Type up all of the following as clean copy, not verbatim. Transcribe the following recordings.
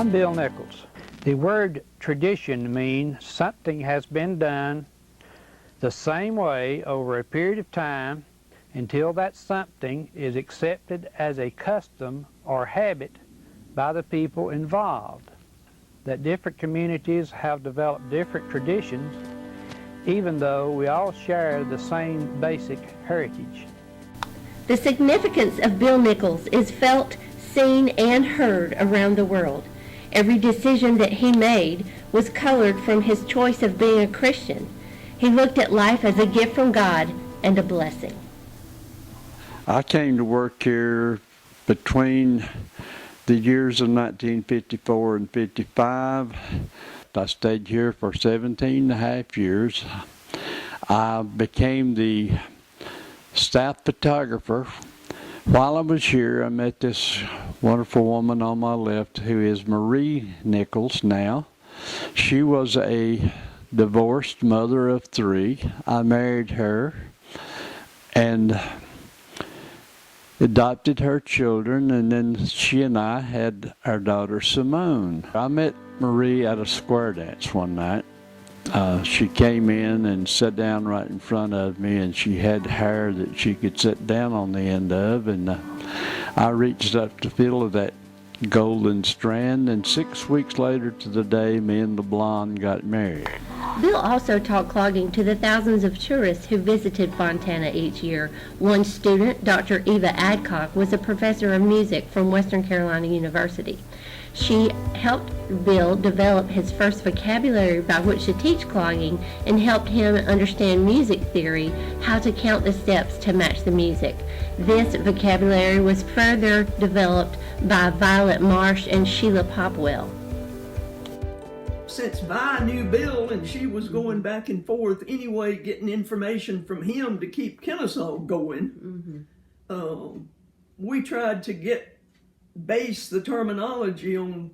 I'm Bill Nichols. The word tradition means something has been done the same way over a period of time until that something is accepted as a custom or habit by the people involved. That different communities have developed different traditions, even though we all share the same basic heritage. The significance of Bill Nichols is felt, seen, and heard around the world. Every decision that he made was colored from his choice of being a Christian. He looked at life as a gift from God and a blessing. I came to work here between the years of 1954 and 55. I stayed here for 17 and a half years. I became the staff photographer. While I was here, I met this wonderful woman on my left who is Marie Nichols now. She was a divorced mother of 3. I married her and adopted her children, and then she and I had our daughter Simone. I met Marie at a square dance one night. She came in and sat down right in front of me, and she had hair that she could sit down on the end of, and I reached up to feel of that golden strand, and 6 weeks later to the day, me and the blonde got married. Bill also taught clogging to the thousands of tourists who visited Fontana each year. One student, Dr. Eva Adcock, was a professor of music from Western Carolina University. She helped Bill develop his first vocabulary by which to teach clogging and helped him understand music theory, how to count the steps to match the music. This vocabulary was further developed by Violet Marsh and Sheila Popwell. Since Vi knew Bill and she was going back and forth anyway, getting information from him to keep Kennesaw going, we tried to base the terminology on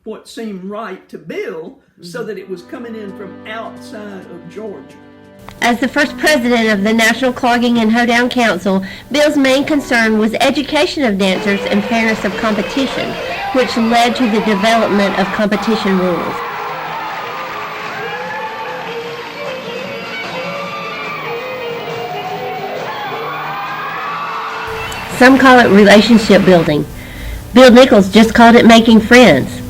what seemed right to Bill so that it was coming in from outside of Georgia. As the first president of the National Clogging and Hoedown Council, Bill's main concern was education of dancers and fairness of competition, which led to the development of competition rules. Some call it relationship building. Bill Nichols just called it making friends.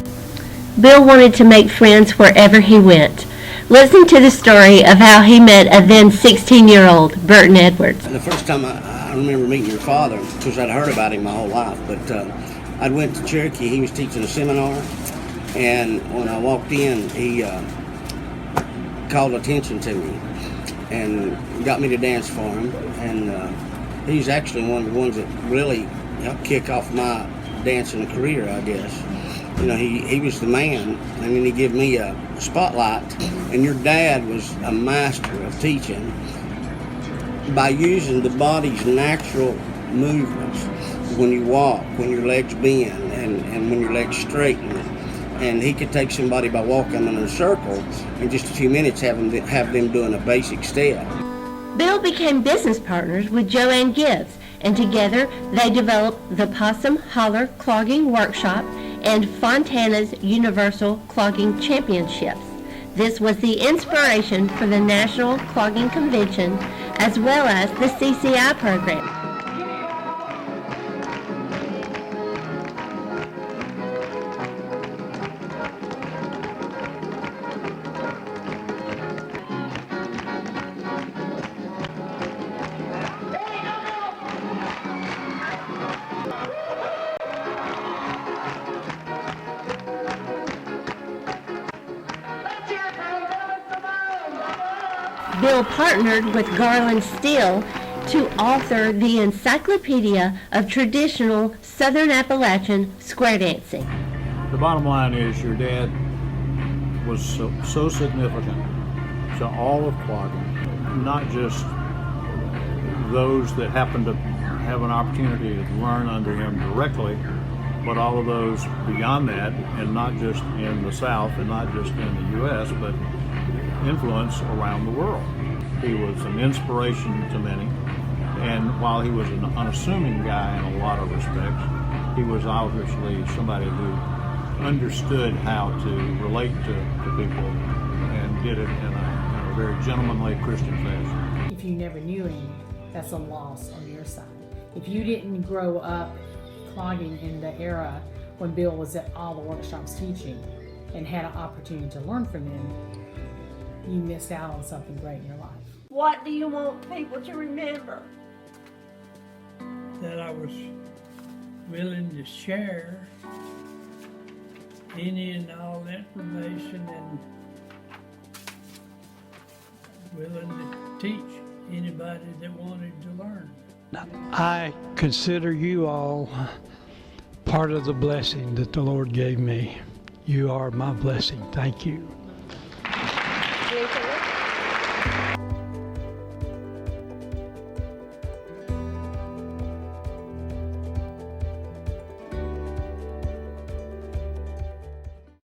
Bill wanted to make friends wherever he went. Listen to the story of how he met a then 16-year-old Burton Edwards. The first time I remember meeting your father, because I'd heard about him my whole life, but I went to Cherokee. He was teaching a seminar, and when I walked in, he called attention to me and got me to dance for him. And he's actually one of the ones that really helped kick off my dancing career, I guess. You know, he was the man, and then he gave me a spotlight. And your dad was a master of teaching by using the body's natural movements. When you walk, when your legs bend, and when your legs straighten. And he could take somebody by walking in a circle in just a few minutes, have them doing a basic step. Bill became business partners with Joanne Gibbs, and together they developed the Possum Holler Clogging Workshop and Fontana's Universal Clogging Championships. This was the inspiration for the National Clogging Convention as well as the CCI program. Bill partnered with Garland Steele to author the Encyclopedia of Traditional Southern Appalachian Square Dancing. The bottom line is your dad was so significant to all of clogging, not just those that happened to have an opportunity to learn under him directly, but all of those beyond that, and not just in the South and not just in the U.S., but influence around the world. He was an inspiration to many, and while he was an unassuming guy in a lot of respects, he was obviously somebody who understood how to relate to people and did it in a very gentlemanly Christian fashion. If you never knew him, that's a loss on your side. If you didn't grow up clogging in the era when Bill was at all the workshops teaching and had an opportunity to learn from him, you missed out on something great in your life. What do you want people to remember? That I was willing to share any and all information and willing to teach anybody that wanted to learn. I consider you all part of the blessing that the Lord gave me. You are my blessing. Thank you.